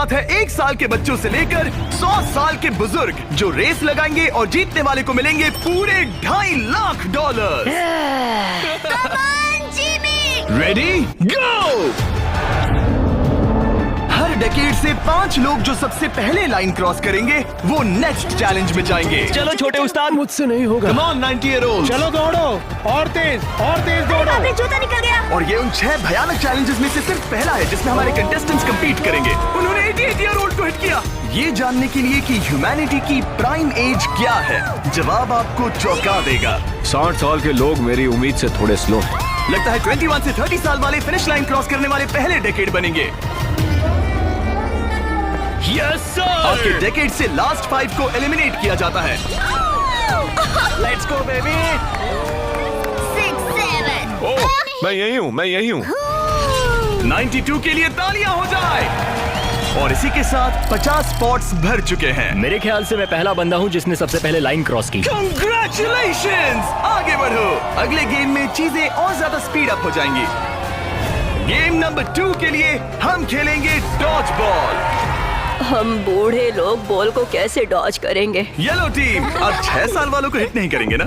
साथ है 1 साल के बच्चों से लेकर 100 साल के बुजुर्ग जो रेस लगाएंगे और जीतने वाले को मिलेंगे पूरे $2.5 लाख। Ready go. हर डेकेड से 5 लोग जो सबसे पहले लाइन क्रॉस करेंगे वो नेक्स्ट चैलेंज में जाएंगे। चलो छोटे उस्ताद, मुझसे नहीं होगा। Come on 90-year-olds। चलो दौड़ो, और तेज दौड़ो। अबे जूता निकल गया। और ये उन 6 भयानक चैलेंजेस में से सिर्फ पहला है जिसमें हमारे कंटेस्टेंट्स कंपीट करेंगे। उन्होंने 88-year-old को हिट किया। ये जानने के लिए कि ह्यूमैनिटी की प्राइम एज क्या है, जवाब आपको चौंका देगा। 60 साल के लोग मेरी उम्मीद से थोड़े स्लो हैं। लगता है 21 से 30 साल वाले फिनिश लाइन क्रॉस करने वाले पहले डेकेड बनेंगे। Yes sir. आपके डेकेड से लास्ट 5 को एलिमिनेट किया जाता है। Let's go baby. 6, 7। ओह, मैं यही हूँ। 92 के लिए तालियां हो जाए। और इसी के साथ 50 स्पॉट्स भर चुके हैं। मेरे ख्याल से मैं पहला बंदा हूँ जिसने सबसे पहले लाइन क्रॉस की। Congratulations! आगे बढ़ो। अगले गेम में चीजें और ज्यादा स्पीड अप हो जाएंगी। गेम नंबर 2 के लिए हम खेलेंगे डॉज बॉल। हम बूढ़े लोग बॉल को कैसे डॉज करेंगे? येलो टीम अब 6 साल वालों को हिट नहीं करेंगे ना?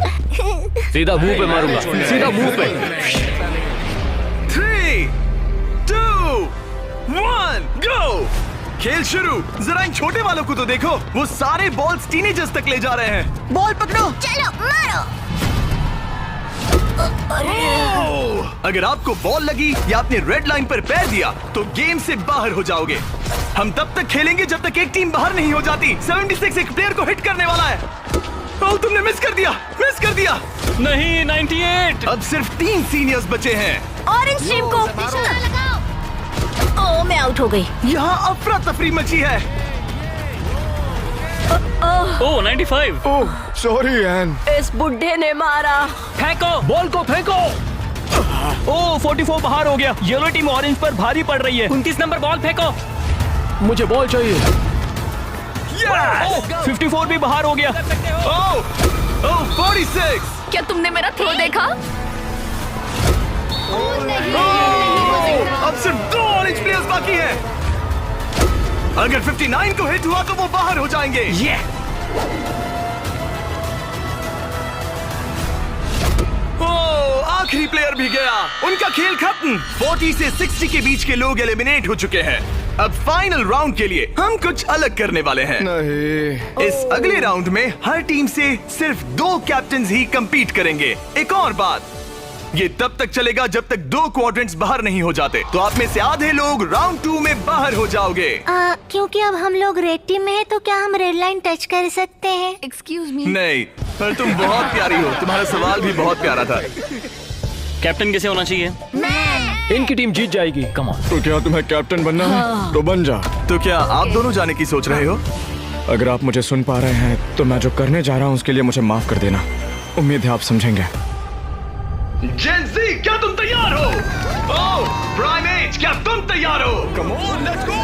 सीधा मुंह पे मारूंगा, सीधा मुंह पे। 3, 2, 1, गो। खेल शुरू। जरा इन छोटे वालों को तो देखो, वो सारे बॉल्स टीनेजर्स तक ले जा रहे हैं। बॉल पकड़ो। चलो मारो। अगर आपको बॉल लगी या आपने रेड लाइन पर पैर दिया तो गेम से बाहर हो जाओगे। हम तब तक खेलेंगे जब तक एक टीम बाहर नहीं हो जाती। 76 एक प्लेयर को हिट करने वाला है। ओह, तुमने मिस कर दिया। नहीं, 98। अब सिर्फ 3 सीनियर्स बचे हैं। ऑरेंज टीम को निशाना लगाओ। ओह, मैं आउट हो गई। यहाँ अफरा तफरी मची है। ओह 95। ओह, सॉरी एन। इस बुड्ढे ने मारा। फेंको, बॉल को फेंको। ओह 44 बाहर हो गया। येलो टीम ऑरेंज पर भारी पड़ रही है। 29 नंबर बॉल फेंको। मुझे बॉल चाहिए। Yes! 54 भी बाहर हो गया। ओह 46। क्या तुमने मेरा थ्रो देखा? अब सिर्फ 2 ऑरेंज प्लेयर्स बाकी हैं। अगर 59 को हिट हुआ तो वो बाहर हो जाएंगे। ओह, आखिरी प्लेयर भी गया। उनका खेल खत्म। 40 से 60 के बीच के लोग एलिमिनेट हो चुके हैं। अब फाइनल राउंड के लिए हम कुछ अलग करने वाले हैं। नहीं। इस अगले राउंड में हर टीम से सिर्फ 2 कैप्टन्स ही कंपीट करेंगे। एक और बात, ये तब तक चलेगा जब तक 2 क्वाड्रेंट्स बाहर नहीं हो जाते। तो आप में से आधे लोग राउंड 2 में बाहर हो जाओगे। क्योंकि अब हम लोग रेड टीम में हैं, तो क्या हम रेड लाइन टच कर सकते हैं? Excuse me. नहीं, पर तुम बहुत प्यारी हो। तुम्हारा सवाल भी बहुत प्यारा था। कैप्टन कैसे होना चाहिए? मैं। इनकी टीम जीत जाएगी। Come on. तो क्या तुम्हें कैप्टन बनना है? तो बन जा। तो क्या आप दोनों जाने की सोच रहे हो? अगर आप मुझे सुन पा रहे हैं तो मैं जो करने जा रहा हूँ उसके लिए मुझे माफ कर देना। उम्मीद है आप समझेंगे। जेन ज़ी, क्या तुम तैयार हो? ओह, प्राइमेट, क्या तुम तैयार हो? Come on, let's go.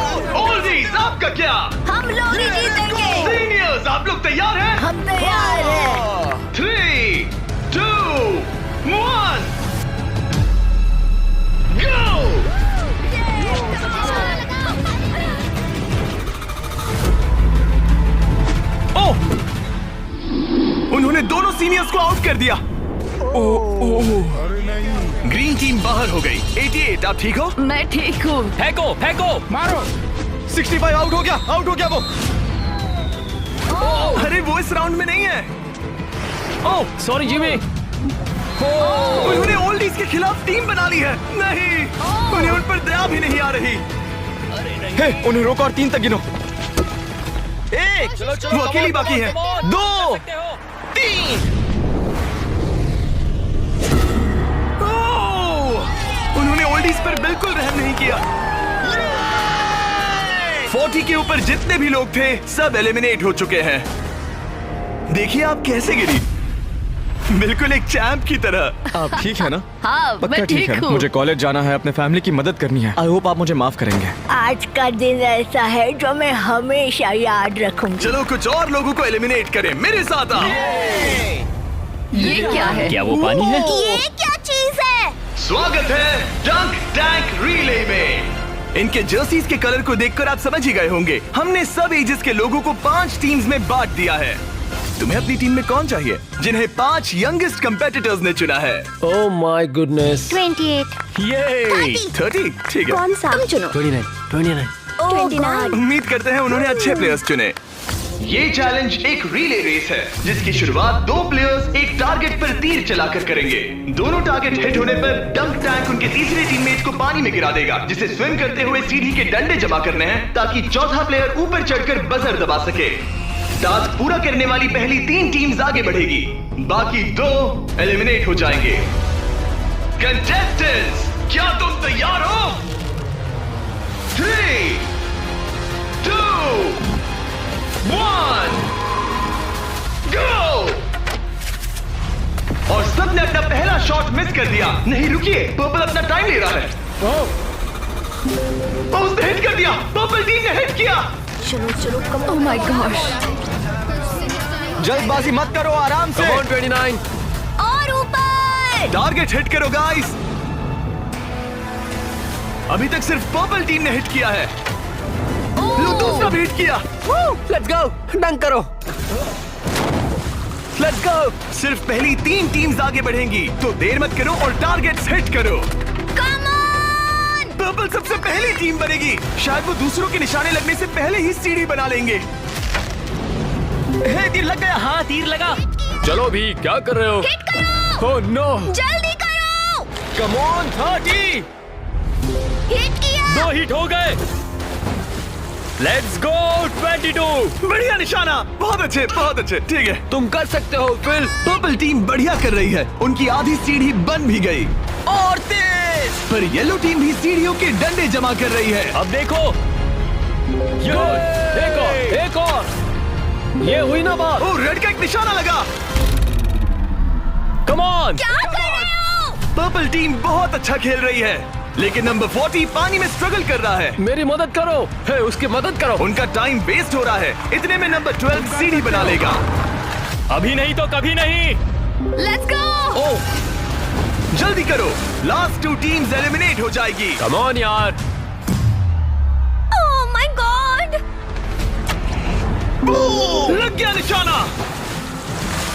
Oldies, आपका क्या? हम लोग ही जीतेंगे। सीनियर्स, आप लोग तैयार हैं? हम तैयार हैं। 3, 2, 1, गो। ओह, उन्होंने दोनों सीनियर्स को आउट कर दिया। ग्रीन टीम बाहर हो गई। 88, आप ठीक हो? मैं ठीक हूँ। फेंको, फेंको। मारो। 65 आउट हो गया वो। अरे वो इस राउंड में नहीं है। Oh sorry Jimmy. उन्होंने ओल्डीज के खिलाफ टीम बना ली है। नहीं, उन्हें उन पर दया भी नहीं आ रही। हे, उन्हें रोको और 3 तक गिनो। 1, वो अकेली बाकी है। 2, 3। उन्होंने ओल्डीज पर बिल्कुल रहम नहीं किया। 40 के ऊपर जितने भी लोग थे सब एलिमिनेट हो चुके हैं। देखिए आप कैसे गिरी, बिल्कुल एक चैंप की तरह। आप ठीक है ना? हाँ, पक्का मैं ठीक है। हूँ। मुझे कॉलेज जाना है, अपने फैमिली की मदद करनी है। आई होप आप मुझे माफ करेंगे। आज का दिन ऐसा है जो मैं हमेशा याद रखूंगी। चलो कुछ और लोगों को एलिमिनेट करें। मेरे साथ आओ। ये क्या है? क्या वो पानी है? ये क्या चीज है? स्वागत है डंक टैंक रिले में। इनके जर्सीज के कलर को देखकर आप समझ ही गए होंगे। हमने सब एजेस के लोगों को 5 टीम्स में बांट दिया है। तुम्हें अपनी टीम में कौन चाहिए? जिन्हें 5 यंगेस्ट कंपेटिटर्स ने चुना है। Oh my goodness. 28। ये 30 ठीक है। कौन सा? तुम चुनो। 29। Oh God. उम्मीद करते हैं उन्होंने अच्छे प्लेयर्स चुने। ये चैलेंज एक रिले रेस है जिसकी शुरुआत 2 प्लेयर्स एक टारगेट पर तीर चलाकर करेंगे। दोनों टारगेट हिट होने पर डंक टैंक उनके तीसरे टीममेट को पानी में गिरा देगा, जिसे स्विम करते हुए सीढ़ी के डंडे जमा करने हैं ताकि चौथा प्लेयर ऊपर चढ़कर बजर दबा सके। टास्क पूरा करने वाली पहली 3 टीम्स आगे बढ़ेगी, बाकी 2 एलिमिनेट हो जाएंगे। कंटेस्टेंट्स, क्या तुम तैयार हो? 3, 2, 1, गो! और सबने अपना पहला शॉट मिस कर दिया। नहीं रुकिए, पर्पल अपना टाइम ले रहा है। उसने हिट कर दिया। पर्पल टीम ने हिट किया। चलो कम। Oh my gosh. जल्दबाजी मत करो, आराम से। Come on 29। और ऊपर। टारगेट हिट करो गाइस। अभी तक सिर्फ पर्पल टीम ने हिट किया है। लो दूसरा भी हिट किया। लेट्स गो, डंक करो। Let's go. सिर्फ पहली 3 टीम्स आगे बढ़ेंगी, तो देर मत करो और टारगेट्स हिट करो। Come on. पर्पल सबसे पहली टीम बनेगी। शायद वो दूसरों के निशाने लगने से पहले ही सीढ़ी बना लेंगे। हे, तीर लग गया। हाँ, तीर लगा। चलो भी, क्या कर रहे हो? Hit करो। Oh no. जल्दी करो। Come on 30। Hit किया। 2 हिट हो गए। Let's go 22। बढ़िया निशाना। बहुत अच्छे, बहुत अच्छे। ठीक है, तुम कर सकते हो फिल। पर्पल टीम बढ़िया कर रही है। उनकी आधी सीढ़ी बन भी गई। और तेज। पर येलो टीम भी सीढ़ियों के डंडे जमा कर रही है। अब देखो। गुड। एक और। ये हुई ना बात। ओ, रेड का एक निशाना लगा। Come on. क्या कर रहे हो? पर्पल टीम बहुत अच्छा खेल रही है, लेकिन नंबर 40 पानी में स्ट्रगल कर रहा है। मेरी मदद करो। हे, उसकी मदद करो। उनका टाइम वेस्ट हो रहा है। इतने में नंबर 12 सीढ़ी बना लेगा। अभी नहीं तो कभी नहीं। Let's go. ओह, जल्दी करो, लास्ट 2 टीम्स एलिमिनेट हो जाएगी। कम ऑन यार। Oh my God. लग गया निशाना।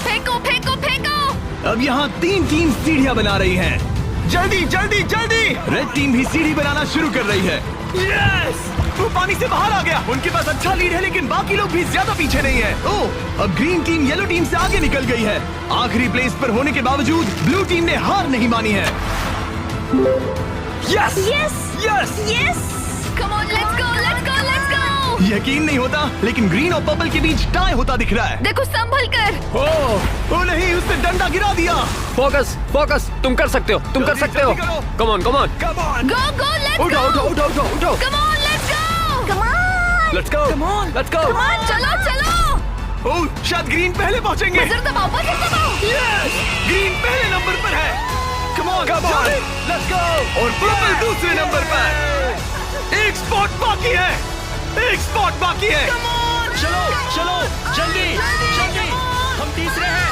फेंको फेंको फेंको। अब यहाँ 3 टीम सीढ़ियाँ बना रही हैं। जल्दी जल्दी जल्दी। रेड टीम भी सीढ़ी बनाना शुरू कर रही है। यस! वो पानी से बाहर आ गया। उनके पास अच्छा लीड है, लेकिन बाकी लोग भी ज्यादा पीछे नहीं है। ओह, अब ग्रीन टीम येलो टीम से आगे निकल गई है। आखिरी प्लेस पर होने के बावजूद ब्लू टीम ने हार नहीं मानी है। Yes Yes. Yes. Yes. Come on, let's go, let's go, let's go. यकीन नहीं होता, लेकिन ग्रीन और पर्पल के बीच टाई होता दिख रहा है। देखो संभल कर। ओ नहीं, उसने डंडा गिरा दिया। Focus, focus. तुम कर सकते हो, तुम कर जल्दी, सकते हो। जल्दी करो। Come on, come on. Come on. Go go, let's go. उठाओ, उठाओ, उठाओ, उठाओ, उठाओ। Come on, let's go. Come on. Let's go, let's go. Come on, चलो चलो। ओह, शायद ग्रीन पहले पहुंचेंगे। बजर दबाओ, बजर दबाओ। यस! ग्रीन पहले नंबर पर है। Come on, let's go. और पर्पल दूसरे नंबर पर। एक स्पॉट बाकी है। एक स्पॉट बाकी है। चलो चलो जल्दी जल्दी। हम तीसरे हैं।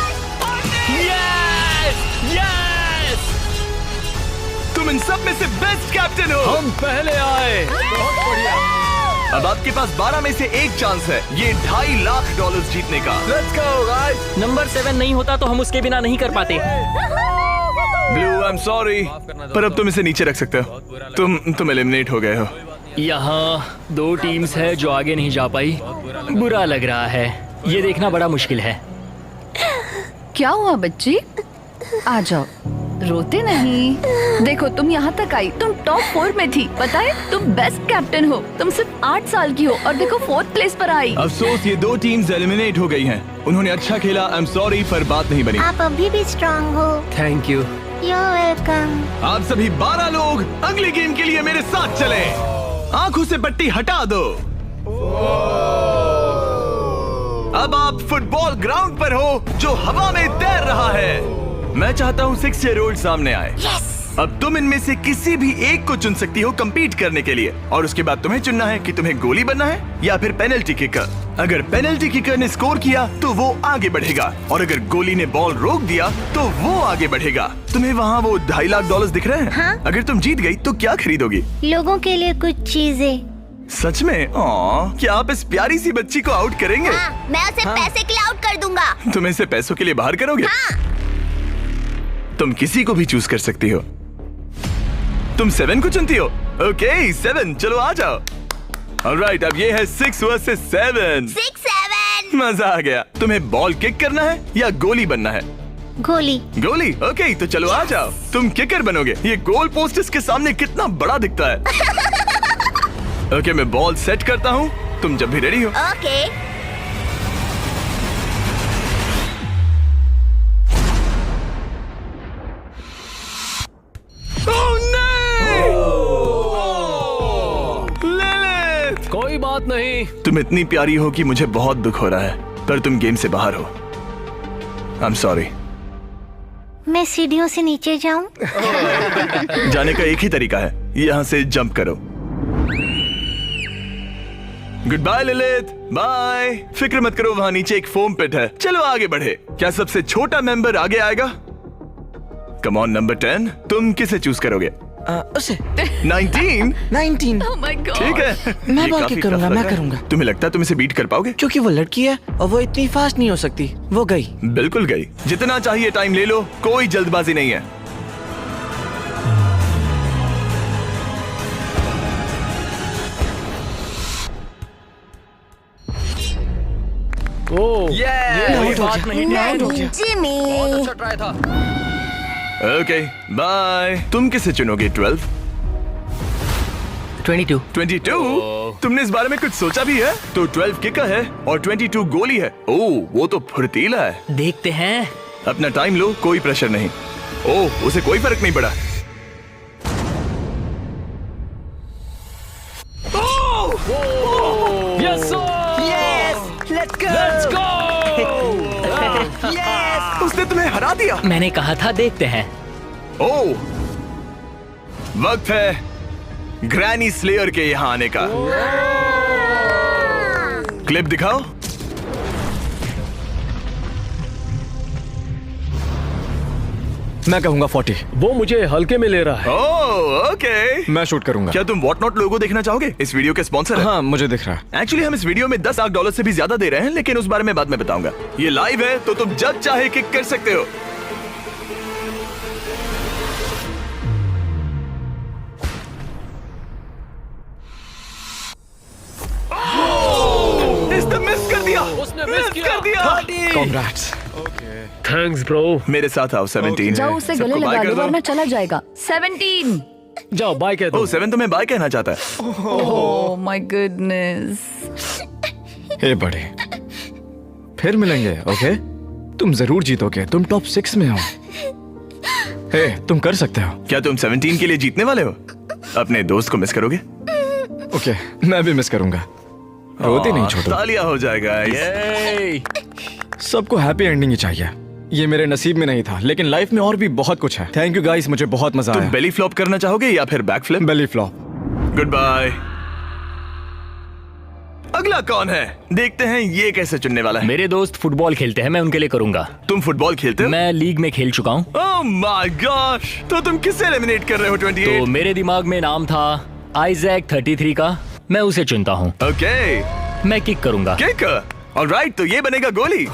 Yes yes. तुम इन सब में से बेस्ट कैप्टन हो। हम पहले आए। बहुत बढ़िया। अब आपके पास 12 में से 1 चांस है ये $2.5 लाख जीतने का। Let's go guys. नंबर 7 नहीं होता तो हम उसके बिना नहीं कर पाते। ब्लू, आई एम सॉरी, पर अब तुम इसे नीचे रख सकते हो। तुम एलिमिनेट हो गए हो। यहाँ 2 टीम्स है जो आगे नहीं जा पाई। बुरा लग रहा है। ये देखना बड़ा मुश्किल है। क्या हुआ बच्ची? आ जाओ, रोते नहीं। देखो तुम यहाँ तक आई, तुम टॉप 4 में थी। पता है तुम बेस्ट कैप्टन हो। तुम सिर्फ 8 साल की हो और देखो 4th प्लेस पर आई। अफसोस, ये 2 टीम्स एलिमिनेट हो गई हैं। उन्होंने अच्छा खेला, आई एम सॉरी, पर बात नहीं बनी। आप अभी भी स्ट्रांग हो। Thank you. You're welcome. आप सभी 12 लोग अगली गेम के लिए मेरे साथ चलें। आंखों से पट्टी हटा दो। अब आप फुटबॉल ग्राउंड पर हो जो हवा में तैर रहा है। मैं चाहता हूँ 6 ईयर ओल्ड सामने आए। Yes. अब तुम इनमें से किसी भी एक को चुन सकती हो compete करने के लिए, और उसके बाद तुम्हें चुनना है कि तुम्हें गोली बनना है या फिर पेनल्टी किकर। अगर पेनल्टी किकर ने स्कोर किया तो वो आगे बढ़ेगा, और अगर गोली ने बॉल रोक दिया तो वो आगे बढ़ेगा। तुम्हें वहाँ वो $2.5 लाख दिख रहे हैं? हाँ? अगर तुम जीत गई तो क्या खरीदोगी? लोगों के लिए कुछ चीजें। सच में? क्या आप इस प्यारी सी बच्ची को आउट करेंगे? हाँ, मैं उसे पैसे के लिए आउट कर दूंगा। तुम इसे पैसों के लिए बाहर करोगे? हाँ। तुम किसी को भी चूज कर सकती हो। तुम 7 को चुनती हो? ओके 7, चलो आ जाओ। ऑलराइट, अब ये है 6 वर्सेस 7। 6-7। मजा आ गया। तुम्हें बॉल किक करना है या गोली बनना है? गोली। गोली? ओके, तो चलो आ जाओ। तुम किकर बनोगे। ये गोल पोस्ट इसके सामने कितना बड़ा दिखता है। ओके, मैं बॉल सेट करता हूँ, तुम जब भी रेडी हो। ओके। लिलिथ! कोई बात नहीं। तुम इतनी प्यारी हो कि मुझे बहुत दुख हो रहा है, पर तुम गेम से बाहर हो। I am sorry. मैं सीढ़ियों से नीचे जाऊं? जाने का एक ही तरीका है, यहाँ से जंप करो। Good bye Lilith, bye. फिक्र मत करो, वहाँ नीचे एक फोम पिट है। चलो आगे बढ़े। क्या सबसे छोटा मेंबर आगे आएगा? कम ऑन नंबर 10, तुम किसे चूज करोगे? उसे 19? 19। Oh my God. ठीक है, मैं ये बॉल काफी किक करूंगा, tough लग मैं रहा है। करूंगा। तुम्हें लगता है तुम इसे बीट कर पाओगे? क्योंकि वो लड़की है और वो इतनी फास्ट नहीं हो सकती। वो गई। बिल्कुल गई। जितना चाहिए टाइम ले लो, कोई जल्दबाजी नहीं है। ओह, ये कोई आउट हो बात गया। नहीं। आउट हो गया। जिमी। बहुत अच्छा ट्राई था। Okay bye. तुम किसे चुनोगे? 12? 22। 22? तुमने इस बारे में कुछ सोचा भी है? तो 12 किकर है और 22 गोली है। ओह, वो तो फुर्तीला है। देखते हैं। अपना टाइम लो, कोई प्रेशर नहीं। ओह, उसे कोई फर्क नहीं पड़ा। Yes sir. Let's let's go. उसने तुम्हें हरा दिया। मैंने कहा था देखते हैं। ओह, वक्त है ग्रैनी स्लेयर के यहाँ आने का। क्लिप दिखाओ। मैं कहूंगा 40। वो मुझे हल्के में ले रहा है। Oh okay. मैं शूट करूंगा। क्या तुम व्हाट नॉट लोगो देखना चाहोगे? इस वीडियो के स्पॉन्सर है। हाँ, मुझे दिख रहा है। एक्चुअली हम इस वीडियो में $10 लाख से भी ज्यादा दे रहे हैं, लेकिन उस बारे में बाद में बताऊंगा। ये लाइव है तो तुम जब चाहे किक कर सकते हो। इसने मिस कर दिया। उसने मिस कर दिया। Congrats। Thanks bro. मेरे साथ आओ। 17 जाओ उसे सबको गले बाय लगा कर दो दो। वरना चला जाएगा। 17। जाओ बाय कह दो। ओह, 7 तुम्हें बाय कहना चाहता है। Oh my goodness. ए बड़े, फिर मिलेंगे। ओके, तुम जरूर जीतोगे। तुम टॉप 6 में हो। हे, तुम कर सकते हो। क्या तुम 17 के लिए जीतने वाले हो? अपने दोस्त को मिस करोगे? ओके, मैं भी मिस करूंगा। रोती नहीं छोटू। तालियां हो जाएगा। ये सबको हैप्पी एंडिंग ही चाहिए। ये मेरे नसीब में नहीं था, लेकिन लाइफ में और भी बहुत कुछ है। थैंक यू गाइस, मुझे बहुत मजा तुम आया। बेली फ्लॉप करना चाहोगे या फिर back flip? Belly flop. Good bye. अगला कौन है? देखते हैं ये कैसे चुनने वाला है। मेरे दोस्त फुटबॉल खेलते हैं, मैं उनके लिए करूंगा। तुम फुटबॉल खेलते हो? मैं लीग में खेल चुका हूँ। ओह माय गॉश, तो तुम किसे एलिमिनेट कर रहे हो? 28? तो मेरे दिमाग में नाम था आइजैक 33 का, मैं उसे चुनता हूँ। ओके, मैं किक करूंगा। किक। ऑलराइट, तो ये बनेगा गोली।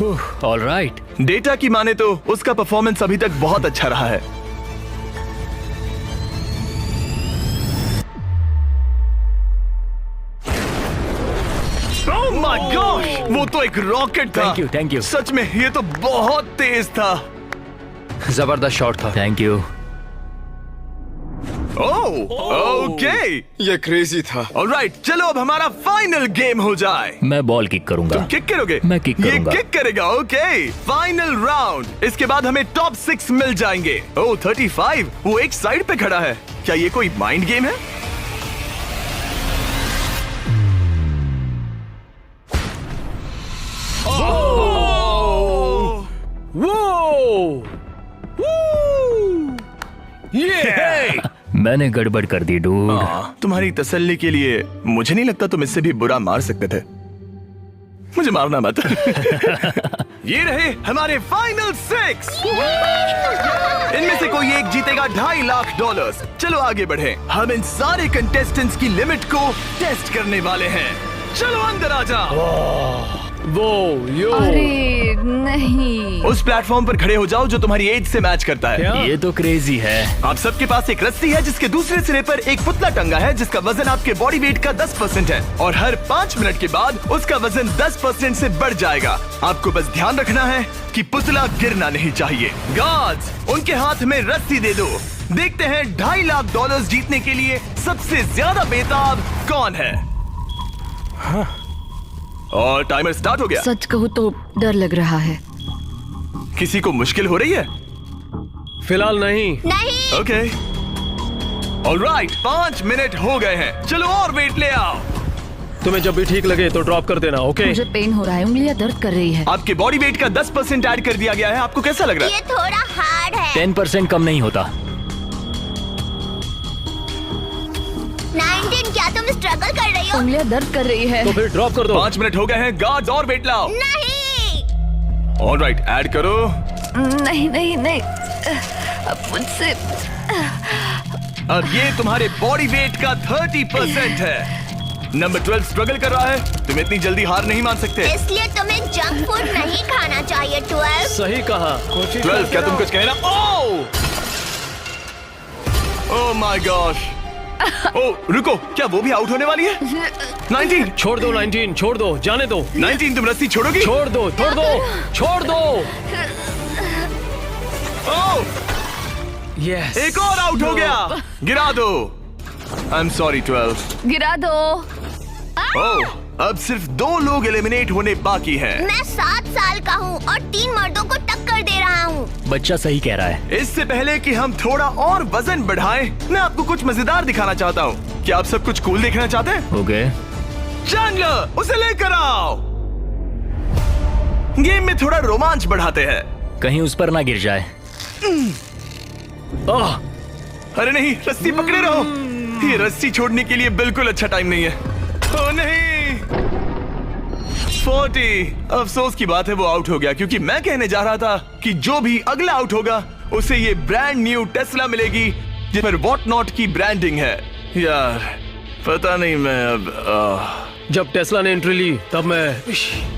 ऑलराइट। डेटा की माने तो उसका परफॉर्मेंस अभी तक बहुत अच्छा रहा है। ओह माय गॉश, वो तो एक रॉकेट था। Thank you. सच में ये तो बहुत तेज था। जबरदस्त शॉट था। Thank you. ओह ओके, ये क्रेजी था। ऑलराइट, चलो अब हमारा फाइनल गेम हो जाए। मैं बॉल किक करूंगा। तुम किक करोगे? मैं किक करूंगा। ये किक करेगा। Okay, final round. इसके बाद हमें टॉप 6 मिल जाएंगे। ओह 35, वो एक साइड पे खड़ा है। क्या ये कोई माइंड गेम है? वो ये मैंने गड़बड़ कर दी डूड। तुम्हारी तसल्ली के लिए मुझे नहीं लगता तुम इससे भी बुरा मार सकते थे। मुझे मारना मत। ये रहे हमारे फाइनल 6। इनमें से कोई एक जीतेगा $2.5 लाख। चलो आगे बढ़े। हम इन सारे कंटेस्टेंट्स की लिमिट को टेस्ट करने वाले हैं। चलो अंदर आ जाओ। वो यो अरे नहीं। उस प्लेटफॉर्म पर खड़े हो जाओ जो तुम्हारी एज से मैच करता है। क्या? ये तो क्रेजी है। आप सबके पास एक रस्सी है जिसके दूसरे सिरे पर एक पुतला टंगा है जिसका वजन आपके बॉडी वेट का 10% है और हर 5 मिनट के बाद उसका वजन 10% से बढ़ जाएगा। आपको बस ध्यान रखना है कि पुतला गिरना नहीं चाहिए। गार्ड्स, उनके हाथ में रस्सी दे दो। देखते हैं $2.5 लाख जीतने के लिए सबसे ज्यादा बेताब कौन है। और टाइमर स्टार्ट हो गया। सच कहूँ तो डर लग रहा है। किसी को मुश्किल हो रही है? फिलहाल नहीं। नहीं। ओके ऑलराइट, 5 मिनट हो गए हैं। चलो और वेट ले आओ। तुम्हें जब भी ठीक लगे तो ड्रॉप कर देना, ओके? मुझे पेन हो रहा है, उंगलियां दर्द कर रही है। आपके बॉडी वेट का 10% ऐड कर दिया गया है। आपको कैसा लग रहा है? ये थोड़ा हार्ड है। 10% कम नहीं होता। 19, क्या तुम स्ट्रगल कर रही हो? उंगलियां दर्द कर रही है। तो फिर ड्रॉप कर दो। 5 मिनट हो गए हैं। गार्ड्स और वेट लाओ। नहीं। ऑलराइट, ऐड करो। नहीं नहीं नहीं, अब मुझसे अब ये तुम्हारे बॉडी वेट का 30% है। नंबर 12 स्ट्रगल कर रहा है। तुम इतनी जल्दी हार नहीं मान सकते। इसलिए तुम्हें जंक फूड नहीं खाना चाहिए। 12। सही कहा। 12, क्या तुम कुछ कहना? Oh my gosh. ओह रुको, क्या वो भी आउट होने वाली है? 19। छोड़ दो 19, छोड़ दो, जाने दो। 19, तुम रस्सी छोड़ोगी? छोड़ दो, छोड़ दो, छोड़ दो। ओह, यस। एक और आउट हो गया। गिरा दो। I am sorry 12। गिरा दो। ओह, अब सिर्फ 2 लोग एलिमिनेट होने बाकी हैं। मैं 7 साल का हूँ और 3 मर्दों को टक्कर दे रहा हूँ। बच्चा सही कह रहा है। इससे पहले कि हम थोड़ा और वजन बढ़ाएं, मैं आपको कुछ मजेदार दिखाना चाहता हूँ। क्या आप सब कुछ कूल देखना चाहते हैं? ओके। चैंडलर, उसे लेकर आओ। गेम में थोड़ा रोमांच बढ़ाते हैं। कहीं उस पर ना गिर जाए। अरे नहीं, रस्सी पकड़े रहो। ये रस्सी छोड़ने के लिए बिल्कुल अच्छा टाइम नहीं है। ओ नहीं, 40। अफसोस की बात है वो आउट हो गया, क्योंकि मैं कहने जा रहा था कि जो भी अगला आउट होगा उसे ये ब्रांड न्यू टेस्ला मिलेगी जिस पर वॉट नॉट की ब्रांडिंग है। यार पता नहीं, मैं अब जब टेस्ला ने एंट्री ली तब मैं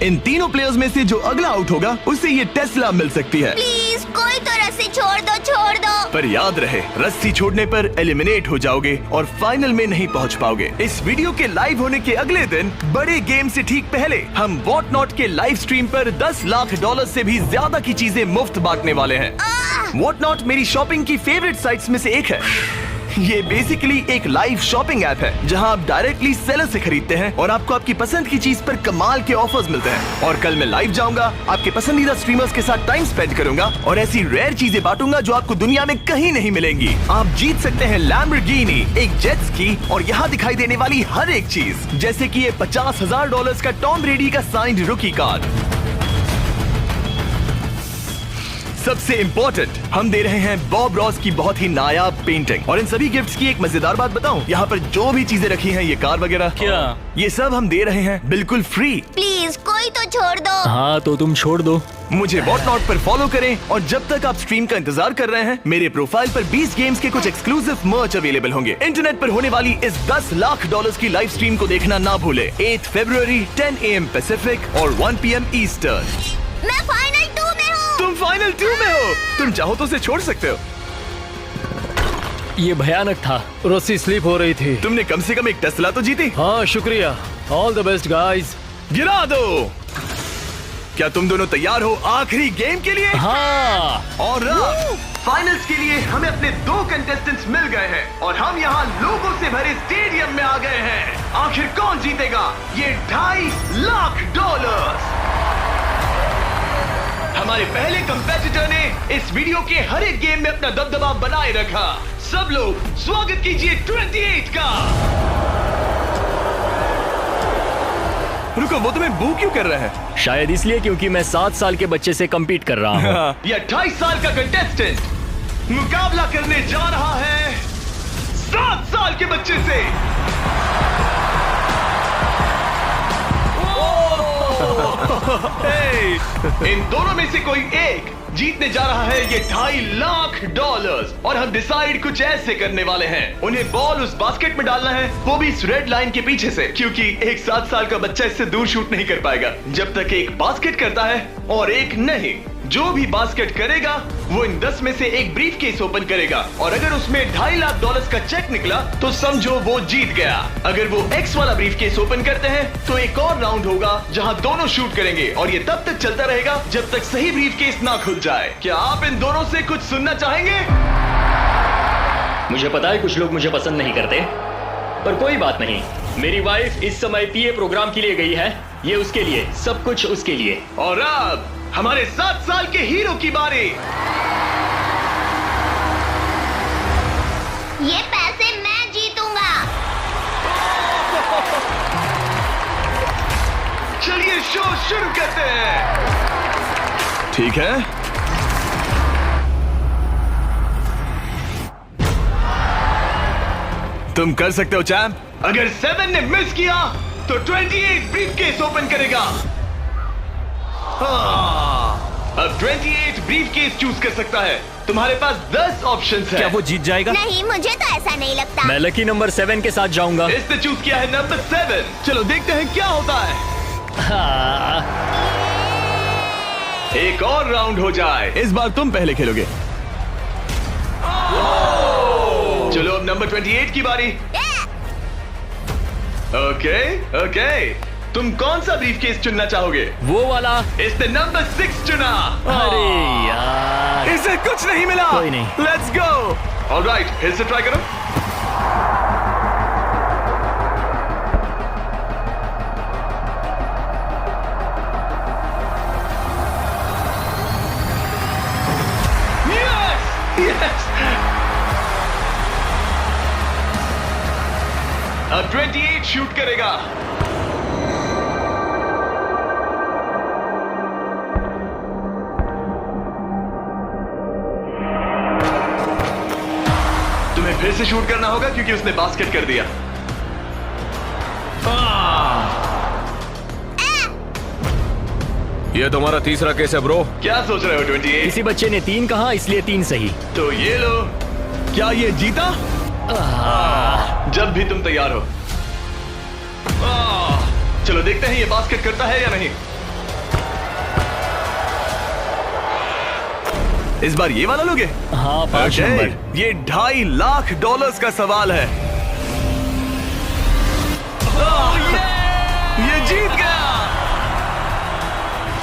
इन तीनों प्लेयर्स में से जो अगला आउट होगा उसे ये टेस्ला मिल सकती है। प्लीज कोई तो रस्सी छोड़ दो, छोड़ दो। पर याद रहे, रस्सी छोड़ने पर एलिमिनेट हो जाओगे और फाइनल में नहीं पहुंच पाओगे। इस वीडियो के लाइव होने के अगले दिन, बड़े गेम से ठीक पहले, हम वॉट नॉट के लाइव स्ट्रीम पर $10 लाख से भी ज्यादा की चीजें मुफ्त बांटने वाले हैं। वॉट नॉट मेरी शॉपिंग की फेवरेट साइट्स में से एक है। ये बेसिकली एक लाइव शॉपिंग ऐप है जहां आप डायरेक्टली सेलर से खरीदते हैं और आपको आपकी पसंद की चीज पर कमाल के ऑफर्स मिलते हैं। और कल मैं लाइव जाऊंगा, आपके पसंदीदा स्ट्रीमर्स के साथ टाइम स्पेंड करूंगा और ऐसी रेयर चीजें बांटूंगा जो आपको दुनिया में कहीं नहीं मिलेंगी। आप जीत सकते हैं लैम्बोर्गिनी, एक जेट स्की और यहाँ दिखाई देने वाली हर एक चीज, जैसे कि ये $50,000 का टॉम ब्रेडी का साइंड रुकी कार्ड। सबसे इम्पोर्टेंट, हम दे रहे हैं बॉब रॉस की बहुत ही नायाब पेंटिंग। और इन सभी गिफ्ट्स की एक मजेदार बात बताऊं, यहाँ पर जो भी चीजें रखी हैं, ये कार वगैरह, क्या ये सब हम दे रहे हैं बिल्कुल फ्री। प्लीज कोई तो छोड़ दो। हाँ तो तुम छोड़ दो। मुझे वॉट नॉट पर फॉलो करें और जब तक आप स्ट्रीम का इंतजार कर रहे हैं, मेरे प्रोफाइल पर 20 गेम्स के कुछ एक्सक्लूसिव मर्च अवेलेबल होंगे। इंटरनेट पर होने वाली इस $10 लाख की लाइव स्ट्रीम को देखना ना भूले। 8 फरवरी 10 AM पैसिफिक और 1 PM ईस्टर्न। मैं फाइनल 2 में हूँ। तुम फाइनल 2 में हो। तुम चाहो तो उसे छोड़ सकते हो। ये भयानक था। रस्सी स्लिप हो रही थी। तुमने कम से कम एक टेस्ला तो जीती। हाँ शुक्रिया। All the best guys. गिरा दो। क्या तुम दोनों तैयार हो आखिरी गेम के लिए? हाँ। और फाइनल्स के लिए हमें अपने 2 कंटेस्टेंट्स मिल गए हैं और हम यहाँ लोगों से भरे स्टेडियम में आ गए हैं। आखिर कौन जीतेगा ये $2.5 लाख? हमारे पहले कंपेटिटर ने इस वीडियो के हर एक गेम में अपना दबदबा बनाए रखा। सब लोग स्वागत कीजिए 28 का। रुको, वो तुम्हें बू क्यों कर रहे हैं? शायद इसलिए क्योंकि मैं 7 साल के बच्चे से कम्पीट कर रहा हूँ। ये 28 साल का कंटेस्टेंट मुकाबला करने जा रहा है 7 साल के बच्चे से। हे, इन दोनों में से कोई एक जीतने जा रहा है ये $2.5 लाख और हम डिसाइड कुछ ऐसे करने वाले हैं। उन्हें बॉल उस बास्केट में डालना है, वो भी इस रेड लाइन के पीछे से, क्योंकि एक 7 साल का बच्चा इससे दूर शूट नहीं कर पाएगा जब तक एक बास्केट करता है और एक नहीं। जो भी बास्केट करेगा वो इन 10 में से एक ब्रीफ केस ओपन करेगा और अगर उसमें $2.5 लाख का चेक निकला तो समझो वो जीत गया। अगर वो X वाला ब्रीफ केस ओपन करते हैं तो एक और राउंड होगा जहां दोनों शूट करेंगे और ये तब तक चलता रहेगा जब तक सही ब्रीफ केस ना खुल जाए। क्या आप इन दोनों से कुछ सुनना चाहेंगे? मुझे पता है कुछ लोग मुझे पसंद नहीं करते, पर कोई बात नहीं। मेरी वाइफ इस समय पीए प्रोग्राम के लिए गई है, ये उसके लिए, सब कुछ उसके लिए। और अब हमारे 7 साल के हीरो की बारी। ये पैसे मैं जीतूंगा। चलिए शो शुरू करते हैं। ठीक है, तुम कर सकते हो चैंप। अगर 7 ने मिस किया तो 28 ब्रीफकेस ओपन करेगा। अब 28 ब्रीफकेस चूज कर सकता है। तुम्हारे पास 10 ऑप्शंस हैं। क्या वो जीत जाएगा? नहीं, मुझे तो ऐसा नहीं लगता। मैं लकी नंबर 7 के साथ जाऊंगा। इसने चूज किया है नंबर 7। चलो देखते हैं क्या होता है। हाँ। एक और राउंड हो जाए। इस बार तुम पहले खेलोगे। चलो अब नंबर 28 की बारी। ओके, तुम कौन सा ब्रीफकेस चुनना चाहोगे? वो वाला। इसने नंबर 6 चुना। अरे यार, इसे कुछ नहीं मिला। कोई नहीं। Let's go. ऑलराइट, फिर से ट्राई करो। यस। अब 28 शूट करेगा। तुम्हें फिर से शूट करना होगा क्योंकि उसने बास्केट कर दिया। ये तुम्हारा तीसरा केस है ब्रो। क्या सोच रहे हो 28? किसी बच्चे ने 3 कहा इसलिए 3 सही। तो ये लो। क्या ये जीता? जब भी तुम तैयार हो। चलो देखते हैं ये बास्केट करता है या नहीं। इस बार ये वाला लोगे? हाँ, 5 Okay, नंबर। ये $2.5 लाख का सवाल है। ये जीत गया।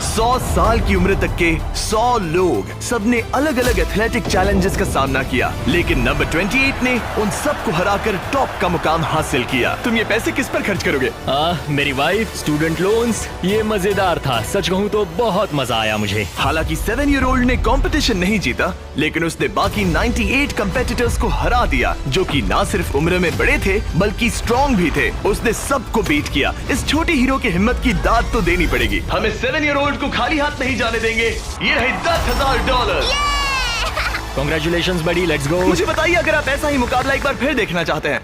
100 साल की उम्र तक के 100 लोग, सबने अलग अलग एथलेटिक चैलेंजेस का सामना किया, लेकिन नंबर 28 ने उन सबको हराकर टॉप का मुकाम हासिल किया। तुम ये पैसे किस पर खर्च करोगे? मेरी वाइफ, स्टूडेंट लोन्स। ये मजेदार था, सच कहूँ तो बहुत मजा आया मुझे। हालांकि 7-year-old ने कंपटीशन नहीं जीता, लेकिन उसने बाकी 98 कंपेटिटर्स को हरा दिया, जो कि ना सिर्फ उम्र में बड़े थे बल्कि स्ट्रॉन्ग भी थे। उसने सबको बीट किया। इस छोटे हीरो की हिम्मत की दाद तो देनी पड़ेगी। हमें 7-year-old को खाली हाथ नहीं जाने देंगे। ये रहे $10,000। Congratulations buddy, let's go। मुझे बताइए अगर आप ऐसा ही मुकाबला एक बार फिर देखना चाहते हैं।